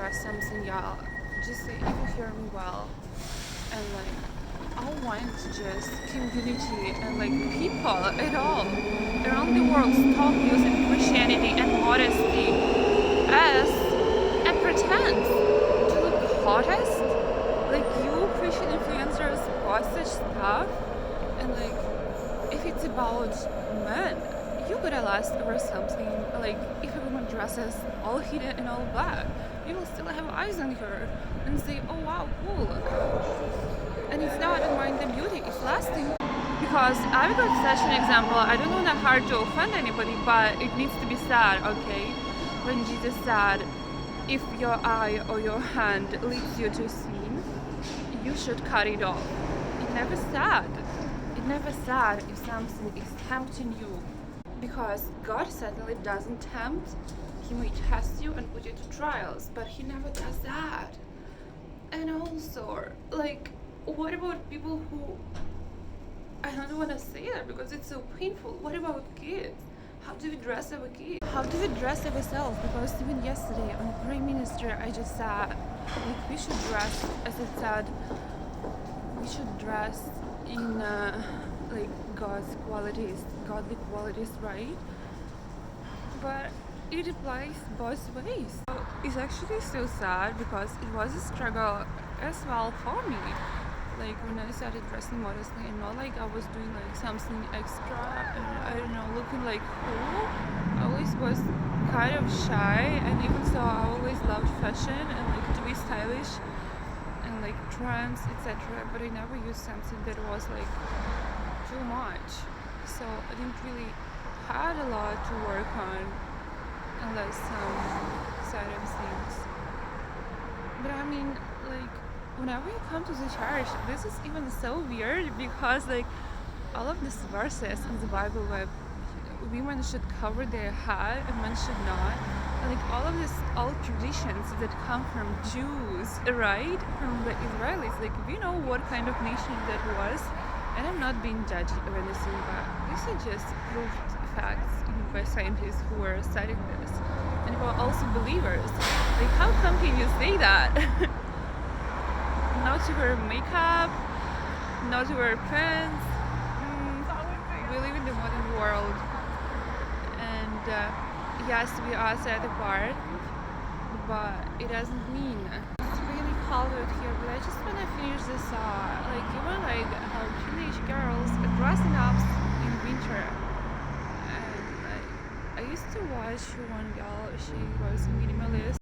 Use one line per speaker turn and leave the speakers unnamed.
address something, yeah, just say if you hear me well. And like, I want just community and like people at all around the world stop using Christianity and modesty as and pretend to look hottest. Like you Christian influencers post such stuff, and like if it's about men, you gotta last or something. Like if a woman dresses all hidden and all black, you will still have eyes on her and say, "Oh wow, cool." And it's not admiring the beauty; it's lasting. Because I've got such an example. I don't want to hard to offend anybody, but it needs to be said, okay? When Jesus said, "If your eye or your hand leads you to sin, you should cut it off." It never said. It never said if something is tempting you. Because God certainly doesn't tempt. He may test you and put you to trials, but He never does that. And also, like, what about people who, I don't want to say that because it's so painful. What about kids? How do we dress our kids? How do we dress ourselves? Because even yesterday on the Prime Minister, I just said, like, we should dress, as it said, we should dress in like God's qualities, godly qualities, right? But it applies both ways. So it's actually so sad because it was a struggle as well for me. Like when I started dressing modestly and not like I was doing like something extra and I don't know, looking like cool. I always was kind of shy, and even so I always loved fashion and like to be stylish and like trends, etc. But I never used something that was like too much. So I didn't really had a lot to work on unless some side of things. But I mean, like, whenever you come to the church, this is even so weird because like all of these verses in the Bible where women should cover their head and men should not, and like all of these old traditions that come from Jews, right, from the Israelis, like we know what kind of nation that was. And I'm not being judgy or anything, but these are just proved facts by scientists who are studying this and who are also believers. Like, how come can you say that? Not to wear makeup, not to wear pants. We live in the modern world, and yes, we are set apart, but it doesn't mean it's really cold out here. But I just want to finish this like even like how teenage girls are dressing up in winter. And like I used to watch one girl, she was minimalist.